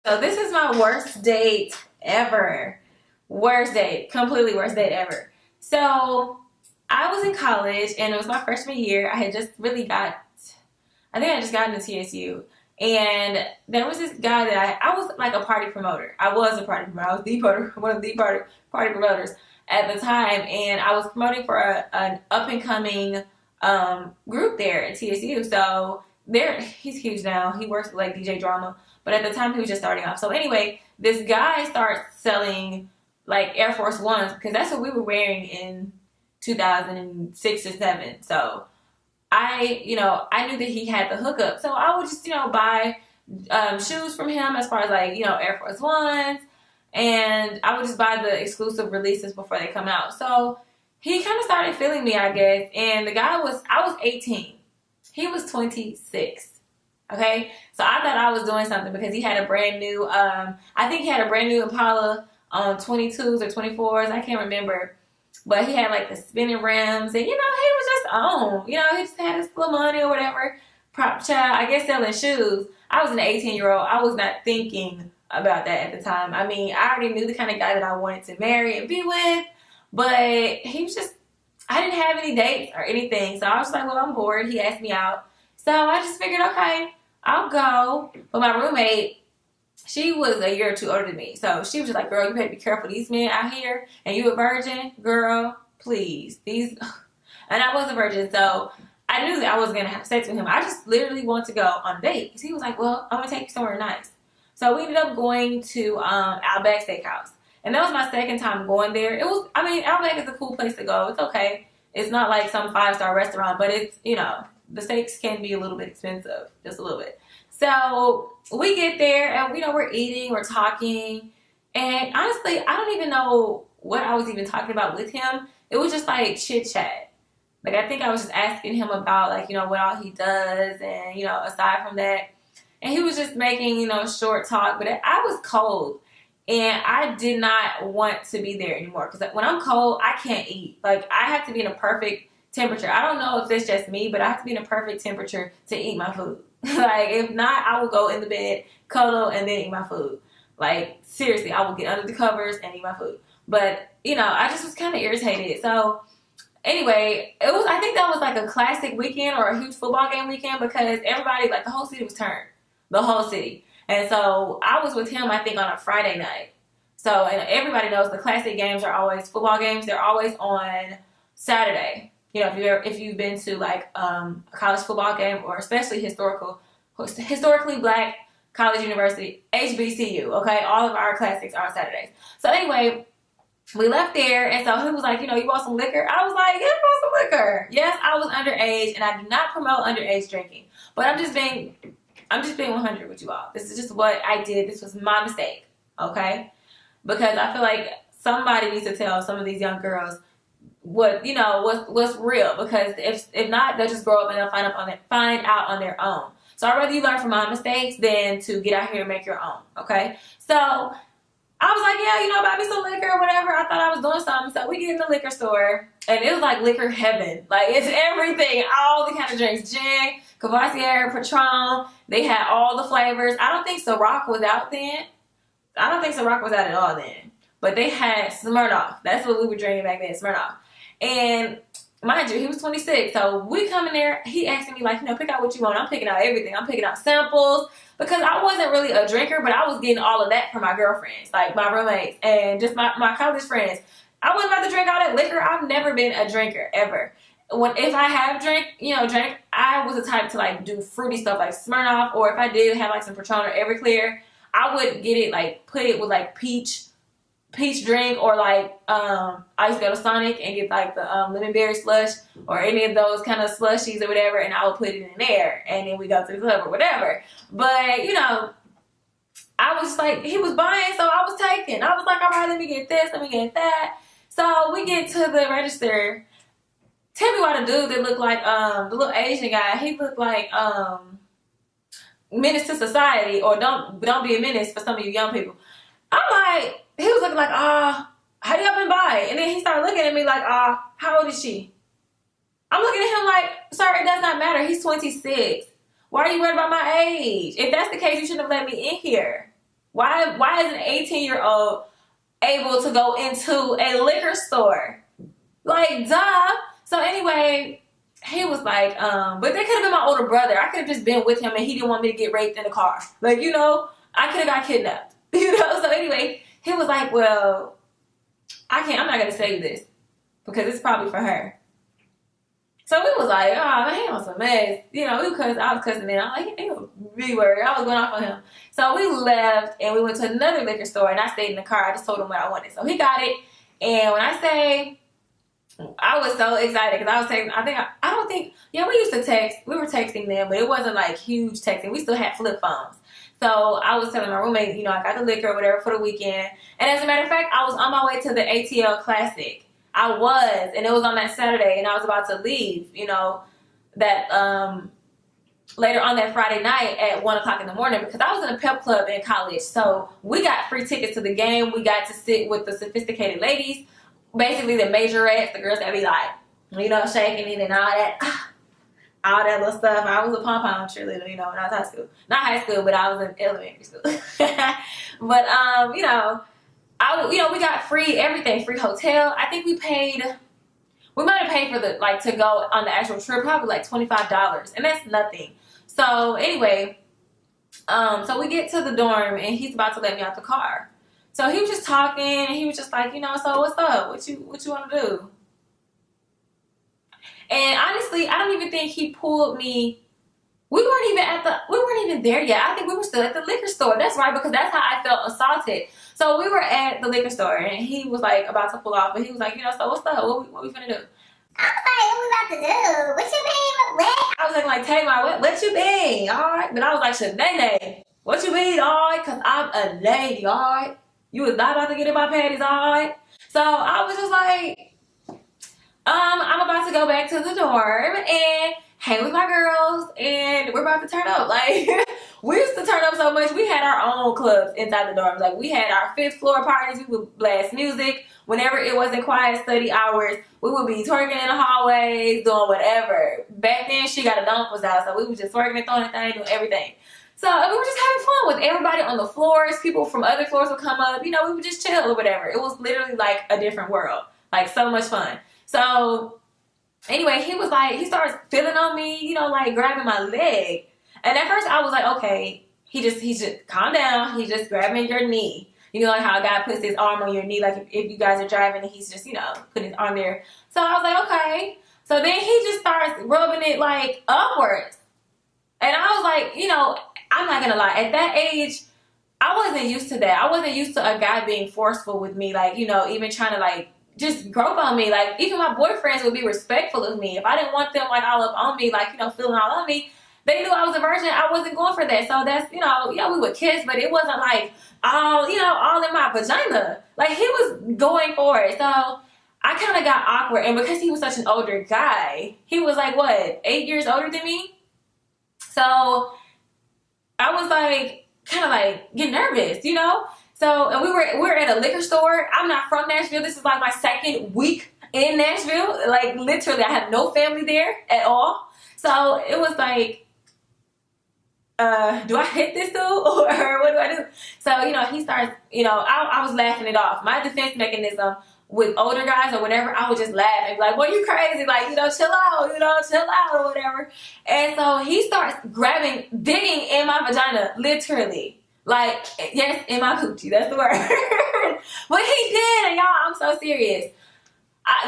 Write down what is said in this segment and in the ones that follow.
So this is my worst date ever. Worst date. Completely worst date ever. So I was in college and it was my freshman year. I just got into TSU. And there was this guy that I was like a party promoter. I was a party promoter. I was one of the party promoters at the time. And I was promoting for an up and coming group there at TSU. So he's huge now. He works with like DJ Drama. But at the time, he was just starting off. So anyway, this guy starts selling like Air Force Ones because that's what we were wearing in 2006 or 7. So I knew that he had the hookup. So I would just, buy shoes from him as far as like, Air Force Ones. And I would just buy the exclusive releases before they come out. So he kind of started feeling me, I guess. And I was 18. He was 26. Okay, so I thought I was doing something because he had a brand new, I think he had a brand new Impala 22s or 24s, I can't remember. But he had like the spinning rims and, he was just on. He just had his little money or whatever. Prop child, I guess selling shoes. I was an 18-year-old. I was not thinking about that at the time. I mean, I already knew the kind of guy that I wanted to marry and be with. But he was just, I didn't have any dates or anything. So I was like, well, I'm bored. He asked me out. So I just figured, okay, I'll go. But my roommate, she was a year or two older than me. So she was just like, girl, you better be careful. These men out here, and you a virgin? Girl, please. And I was a virgin, so I knew that I wasn't going to have sex with him. I just literally wanted to go on a date. Because he was like, well, I'm going to take you somewhere nice. So we ended up going to Outback Steakhouse. And that was my second time going there. Outback is a cool place to go. It's okay. It's not like some 5-star restaurant, but it's, the steaks can be a little bit expensive, just a little bit. So we get there and, we're eating, we're talking. And honestly, I don't even know what I was even talking about with him. It was just like chit chat. Like, I think I was just asking him about like, what all he does and, aside from that. And he was just making, short talk. But I was cold and I did not want to be there anymore. Because when I'm cold, I can't eat. Like, I have to be in a perfect temperature. I don't know if it's just me, but I have to be in a perfect temperature to eat my food. Like, if not, I will go in the bed, cuddle, and then eat my food. Like, seriously, I will get under the covers and eat my food. But, I just was kind of irritated. So, anyway, I think that was like a classic weekend or a huge football game weekend because everybody, like, the whole city was turned. The whole city. And so, I was with him, I think, on a Friday night. So, and everybody knows the classic games are always football games. They're always on Saturday. If you've been to like a college football game or especially historically black college university, HBCU, okay? All of our classics are on Saturdays. So anyway, we left there and so he was like, you want some liquor? I was like, yeah, I want some liquor. Yes, I was underage and I do not promote underage drinking. But I'm just being 100 with you all. This is just what I did. This was my mistake, okay? Because I feel like somebody needs to tell some of these young girls what's real, because if not, they'll just grow up and they'll find out on their own. So I'd rather you learn from my mistakes than to get out here and make your own. Okay, so I was like, yeah, buy me some liquor or whatever. I thought I was doing something. So we get in the liquor store and it was like liquor heaven. Like, it's everything, all the kind of drinks, gin, Cavassier, Patron. They had all the flavors. I don't think Ciroc was out then. I don't think Ciroc was out at all then. But they had Smirnoff. That's what we were drinking back then, Smirnoff. And mind you, he was 26. So we come in there, he asking me like, pick out what you want. I'm picking out everything. I'm picking out samples because I wasn't really a drinker, but I was getting all of that from my girlfriends, like my roommates and just my college friends. I wasn't about to drink all that liquor. I've never been a drinker ever. If I have drank, I was the type to like do fruity stuff like Smirnoff, or if I did have like some Patron or Everclear, I would get it like put it with like peach drink, or like I used to go to Sonic and get like the lemon berry slush or any of those kind of slushies or whatever, and I would put it in there and then we go to the club or whatever. But I was like, he was buying, so I was taking. I was like, all right, let me get this, let me get that. So we get to the register. Tell me why the dude that looked like the little Asian guy, he looked like menace to society, or don't be a menace for some of you young people. I'm like, he was looking like, how you up and buy? And then he started looking at me like, how old is she? I'm looking at him like, sir, it does not matter. He's 26. Why are you worried about my age? If that's the case, you shouldn't have let me in here. Why is an 18-year-old able to go into a liquor store? Like, duh. So anyway, he was like, but that could have been my older brother. I could have just been with him and he didn't want me to get raped in the car. Like, you know, I could have got kidnapped. You know, so anyway, he was like, well, I'm not gonna say this because it's probably for her. So we was like, oh, he on some mess. You know, I was cussing him. I'm like, he was really worried. I was going off on him. So we left and we went to another liquor store and I stayed in the car. I just told him what I wanted. So he got it. And when I say, I was so excited because I was texting, we used to text. We were texting them, but it wasn't like huge texting. We still had flip phones. So I was telling my roommate, you know, I got the liquor or whatever for the weekend. And as a matter of fact, I was on my way to the ATL Classic. I was, and it was on that Saturday, and I was about to leave, you know, that later on that Friday night at 1 o'clock in the morning because I was in a pep club in college. So we got free tickets to the game. We got to sit with the sophisticated ladies, basically the majorettes, the girls that be like, you know, shaking it and all that little stuff. I was a pom-pom cheerleader, you know, when I was high school. Not high school, but I was in elementary school. But, you know, we got free everything, free hotel. I think we might have paid for to go on the actual trip, probably like $25, and that's nothing. So anyway, so we get to the dorm and he's about to let me out the car. So he was just talking and he was just like, you know, so what's up? What you want to do? And honestly, I don't even think he pulled me. We weren't even there yet. I think we were still at the liquor store. That's right, because that's how I felt assaulted. So we were at the liquor store and he was like about to pull off, but he was like, you know, so what's up? What we finna do? I was like, what we about to do? What you mean? What? I was like, Tamar, what you mean? All right. But I was like, Shanae, what you mean? All right, because I'm a lady, all right? You was not about to get in my panties, all right? So I was just like, I'm about to go back to the dorm and hang with my girls and we're about to turn up. Like, we used to turn up so much. We had our own clubs inside the dorms. Like, we had our 5th floor parties. We would blast music. Whenever it wasn't quiet study hours, we would be twerking in the hallways, doing whatever. Back then, she got a dump was out, so we was just twerking and throwing a thing, doing everything. So we were just having fun with everybody on the floors. People from other floors would come up. You know, we would just chill or whatever. It was literally like a different world. Like, so much fun. So anyway, he was like, he starts feeling on me, you know, like grabbing my leg. And at first I was like, okay, he just calm down. He's just grabbing your knee. You know, like how a guy puts his arm on your knee, like if you guys are driving and he's just, you know, putting his arm there. So I was like, okay. So then he just starts rubbing it like upwards. And I was like, you know, I'm not gonna lie, at that age, I wasn't used to that. I wasn't used to a guy being forceful with me, like, you know, even trying to like just grope on me. Like, even my boyfriends would be respectful of me. If I didn't want them like all up on me, like, you know, feeling all on me, they knew I was a virgin. I wasn't going for that. So that's, you know, yeah, we would kiss, but it wasn't like all, you know, all in my vagina. Like, he was going for it. So I kind of got awkward. And because he was such an older guy, he was like, what, 8 years older than me? So I was like, kind of like get nervous, you know? So, and we were at a liquor store. I'm not from Nashville. This is like my 2nd week in Nashville. Like, literally, I have no family there at all. So it was like, do I hit this dude or what do I do? So, you know, he starts, you know, I was laughing it off. My defense mechanism with older guys or whatever, I would just laugh and be like, well, you crazy, like, you know, chill out or whatever. And so he starts digging in my vagina, literally. Like, yes, in my coochie, that's the word. But he did, and y'all, I'm so serious.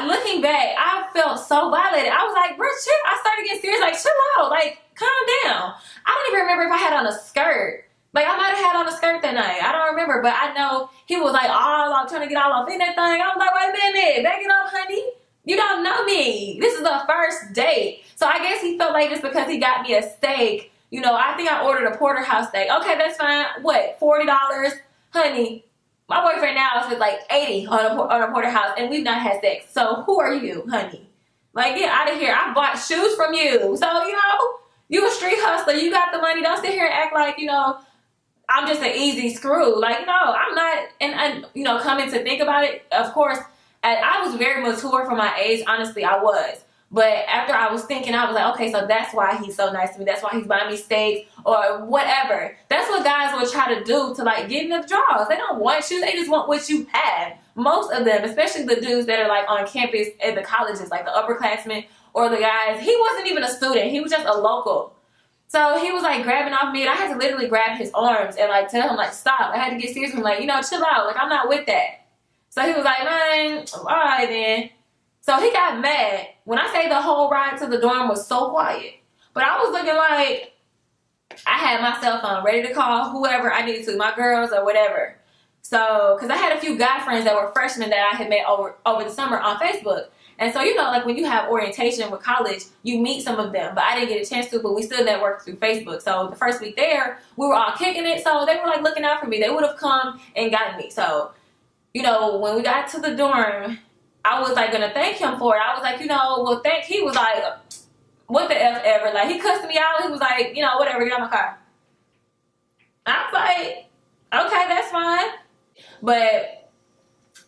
Looking back, I felt so violated. I was like, bro, chill. I started getting serious, like, chill out, like, calm down. I don't even remember if I had on a skirt. Like, I might have had on a skirt that night. I don't remember, but I know he was like, I'm trying to get all up in that thing. I was like, wait a minute, back it up, honey. You don't know me. This is the first date. So I guess he felt like this because he got me a steak. You know, I think I ordered a porterhouse steak. Okay, that's fine. What, $40? Honey, my boyfriend now is like $80 on a porterhouse, and we've not had sex. So who are you, honey? Like, get out of here. I bought shoes from you. So, you know, you a street hustler. You got the money. Don't sit here and act like, you know, I'm just an easy screw. Like, no, I'm not. And you know, coming to think about it, of course, I was very mature for my age. Honestly, I was. But after I was thinking, I was like, okay, so that's why he's so nice to me. That's why he's buying me steaks or whatever. That's what guys will try to do to like get in the draws. They don't want you. They just want what you have. Most of them, especially the dudes that are like on campus at the colleges, like the upperclassmen or the guys. He wasn't even a student. He was just a local. So he was like grabbing off me, and I had to literally grab his arms and like tell him like stop. I had to get serious with him, like, you know, chill out. Like, I'm not with that. So he was like, man, all right then. So he got mad. When I say the whole ride to the dorm was so quiet, but I was looking like I had my cell phone ready to call whoever I needed to, my girls or whatever. So, because I had a few guy friends that were freshmen that I had met over the summer on Facebook. And so, you know, like when you have orientation with college, you meet some of them. But I didn't get a chance to, but we still networked through Facebook. So the first week there, we were all kicking it. So they were like looking out for me. They would have come and gotten me. So, you know, when we got to the dorm, I was like gonna thank him for it. I was like, you know, well, he was like, what the F ever. Like, he cussed me out. He was like, you know, whatever, get out my car. I was like, okay, that's fine. But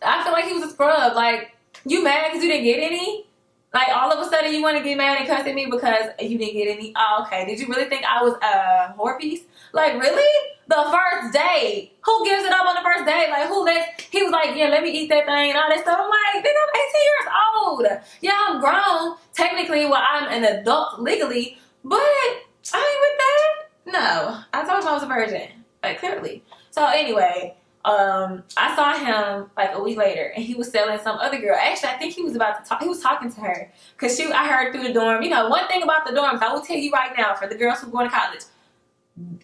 I feel like he was a scrub. Like, you mad because you didn't get any? Like, all of a sudden you want to get mad and cuss at me because you didn't get any? Oh, okay. Did you really think I was a whore piece? Like, really? The first day. Who gives it up on the first day? Like, who lets... He was like, yeah, let me eat that thing and all that stuff. I'm like, think I'm 18 years old. Yeah, I'm grown. Technically, well, I'm an adult legally, but I ain't with that. No. I told you I was a virgin. Like, clearly. So, anyway... I saw him like a week later, and he was selling some other girl. Actually, I think he was about to talk. He was talking to her because I heard through the dorm. You know, one thing about the dorms, I will tell you right now, for the girls who are going to college,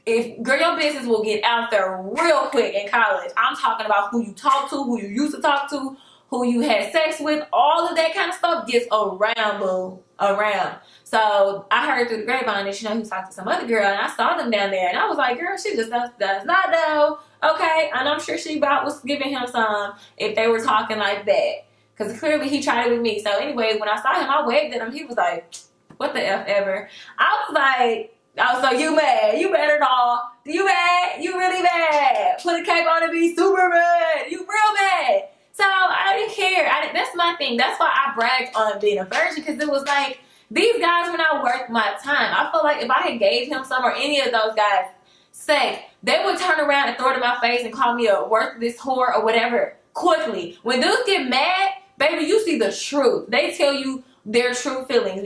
if girl, your business will get out there real quick in college. I'm talking about who you talk to, who you used to talk to, who you had sex with. All of that kind of stuff gets around, boo, around. So I heard through the grapevine that, you know, he was talking to some other girl, and I saw them down there, and I was like, girl, she just does not know. Okay, and I'm sure she about was giving him some if they were talking like that. Because clearly he tried it with me. So anyway, when I saw him, I waved at him. He was like, what the F ever? I was like, oh, so you mad. You mad at all. You mad? You really mad. Put a cape on and be super mad. You real mad. So I didn't care. That's my thing. That's why I bragged on being a virgin. Because it was like, these guys were not worth my time. I feel like if I had gave him some or any of those guys sex, they would turn around and throw it in my face and call me a worthless whore or whatever quickly. When dudes get mad, baby, you see the truth. They tell you their true feelings.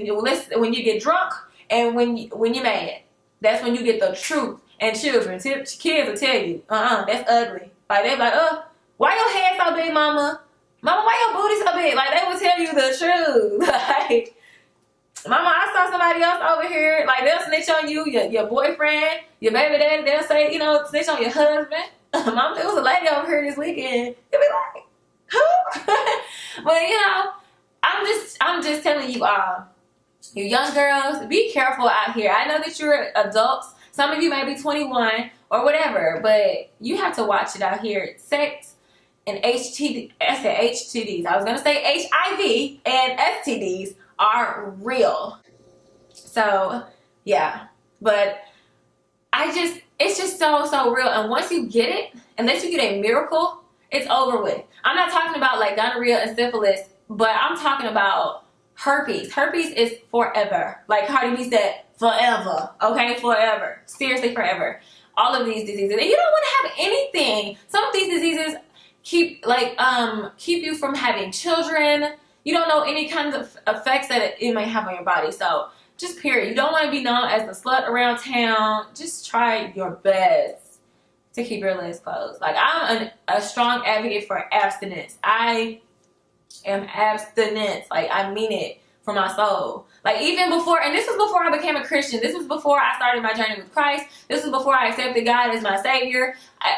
When you get drunk and when you're mad, that's when you get the truth. And children, kids will tell you, that's ugly. Like, they're like, why your head so big, mama? Mama, why your booty so big? Like, they will tell you the truth. Like, mama, I saw somebody else over here. Like, they'll snitch on you, your boyfriend, your baby daddy. They'll say, you know, snitch on your husband. Mama, there was a lady over here this weekend. You'll be like, who? But, you know, I'm just telling you all, you young girls, be careful out here. I know that you're adults. Some of you may be 21 or whatever, but you have to watch it out here. Sex and HTD, I said HTDs. I was going to say HIV and STDs are real. So yeah, but it's just so real. And once you get it, unless you get a miracle, it's over with. I'm not talking about like gonorrhea and syphilis, but I'm talking about herpes. Herpes is forever. Like Cardi B said, forever. Okay, forever. Seriously, forever. All of these diseases, and you don't want to have anything. Some of these diseases keep you from having children. You don't know any kinds of effects that it may have on your body. So just period. You don't want to be known as the slut around town. Just try your best to keep your legs closed. Like, I'm a strong advocate for abstinence. I am abstinence. Like, I mean it for my soul. Like, even before, and this was before I became a Christian. This was before I started my journey with Christ. This was before I accepted God as my Savior.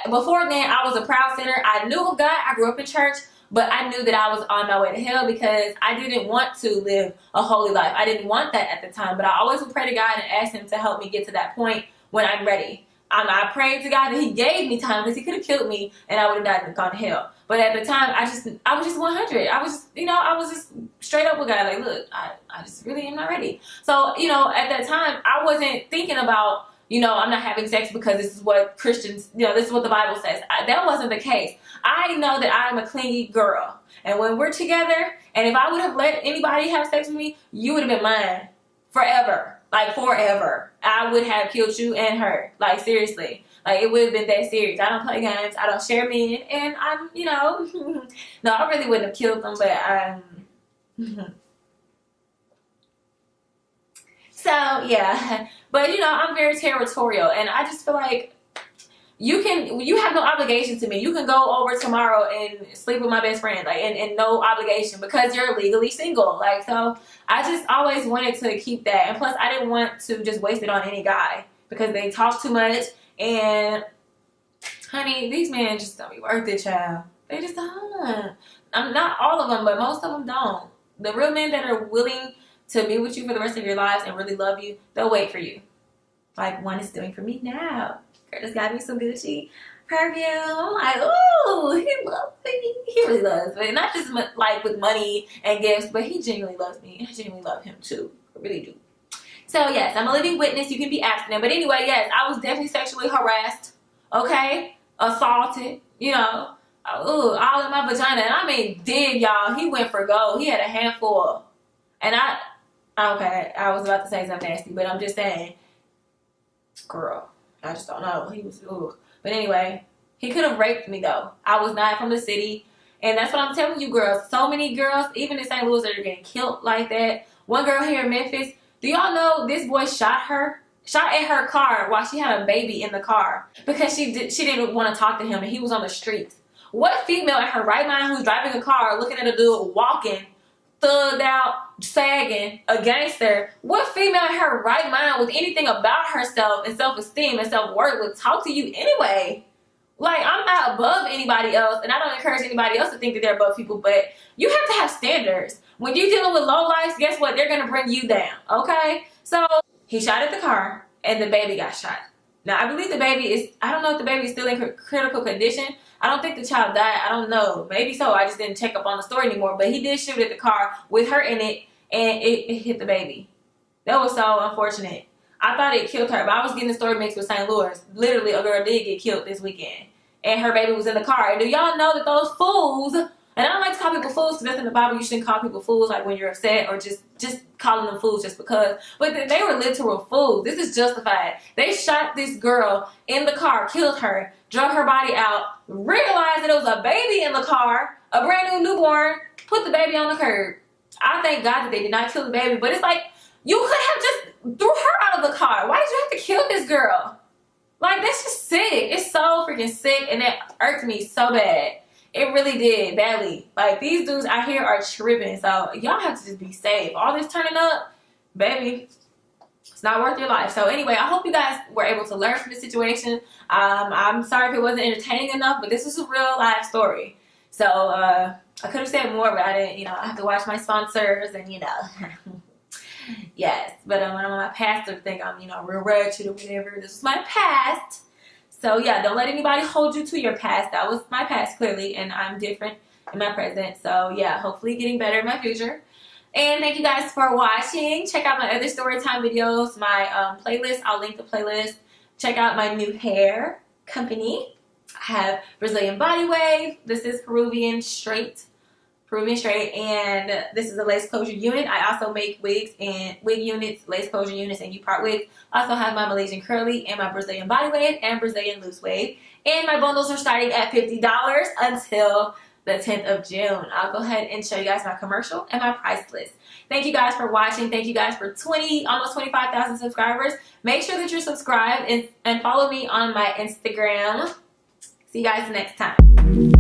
Before then, I was a proud sinner. I knew of God. I grew up in church. But I knew that I was on my way to hell because I didn't want to live a holy life. I didn't want that at the time. But I always would pray to God and ask Him to help me get to that point when I'm ready. I prayed to God that He gave me time because He could have killed me and I would have died and gone to hell. But at the time, I was just 100. I was just straight up with God. Like, look, I just really am not ready. So, at that time, I wasn't thinking about, I'm not having sex because this is what Christians, this is what the Bible says. That wasn't the case. I know that I'm a clingy girl. And when we're together, and if I would have let anybody have sex with me, you would have been mine forever. Like, forever. I would have killed you and her. Like, seriously. Like, it would have been that serious. I don't play games. I don't share men. And I'm, no, I really wouldn't have killed them, but So, yeah. But, I'm very territorial. And I just feel like you have no obligation to me. You can go over tomorrow and sleep with my best friend, like, and no obligation because you're legally single. Like, so I just always wanted to keep that. And plus, I didn't want to just waste it on any guy because they talk too much. And, honey, these men just don't be worth it, child. They just don't. I'm not all of them, but most of them don't. The real men that are willing to be with you for the rest of your lives and really love you, they'll wait for you. Like one is doing for me now. Girl just got me some Gucci perfume. I'm like, ooh, he loves me. He really loves me. Not just like with money and gifts, but he genuinely loves me. And I genuinely love him too. I really do. So yes, I'm a living witness. You can be abstinent. But anyway, yes, I was definitely sexually harassed. Okay? Assaulted. Ooh, all in my vagina. And I mean, dig, y'all. He went for gold. He had a handful. And I was about to say something nasty, but I'm just saying, girl, I just don't know. He was, ooh. But anyway, he could have raped me though. I was not from the city. And that's what I'm telling you, girls. So many girls, even in St. Louis, that are getting killed like that. One girl here in Memphis, do y'all know this boy shot at her car while she had a baby in the car because she didn't want to talk to him and he was on the streets. What female in her right mind who's driving a car, looking at a dude walking, thugged out, sagging, a gangster, what female in her right mind with anything about herself and self-esteem and self-worth would talk to you anyway? Like, I'm not above anybody else, and I don't encourage anybody else to think that they're above people, but you have to have standards. When you're dealing with low lives, guess what? They're going to bring you down, okay? So, he shot at the car, and the baby got shot. Now, I believe the baby is, I don't know if the baby is still in critical condition. I don't think the child died. I don't know. Maybe so. I just didn't check up on the story anymore. But he did shoot at the car with her in it, and it hit the baby. That was so unfortunate. I thought it killed her, but I was getting the story mixed with St. Louis. Literally, a girl did get killed this weekend, and her baby was in the car. And do y'all know that those fools, and I don't like to call people fools because that's in the Bible. You shouldn't call people fools like when you're upset or just calling them fools just because. But they were literal fools. This is justified. They shot this girl in the car, killed her, drug her body out, realized that it was a baby in the car, a brand new newborn, put the baby on the curb. I thank God that they did not kill the baby, but it's like, you could have just threw her out of the car. Why did you have to kill this girl? Like, that's just sick. It's so freaking sick, and that irked me so bad. It really did, badly. Like, these dudes out here are tripping, so y'all have to just be safe. All this turning up, baby, it's not worth your life. So anyway, I hope you guys were able to learn from the situation. I'm sorry if it wasn't entertaining enough, but this is a real life story. So I could have said more, but I didn't, I have to watch my sponsors and, yes. But I don't want my pastor to think I'm, real ratchet or whatever. This is my past. So yeah, don't let anybody hold you to your past. That was my past, clearly, and I'm different in my present. So yeah, hopefully getting better in my future. And thank you guys for watching. Check out my other storytime videos, my playlist. I'll link the playlist. Check out my new hair company. I have Brazilian Body Wave. This is Peruvian Straight, and this is a lace closure unit. I also make wigs and wig units, lace closure units, and U-part wigs. I also have my Malaysian curly and my Brazilian body wave and Brazilian loose wave. And my bundles are starting at $50 until the 10th of June. I'll go ahead and show you guys my commercial and my price list. Thank you guys for watching. Thank you guys for almost 25,000 subscribers. Make sure that you're subscribed and follow me on my Instagram. See you guys next time.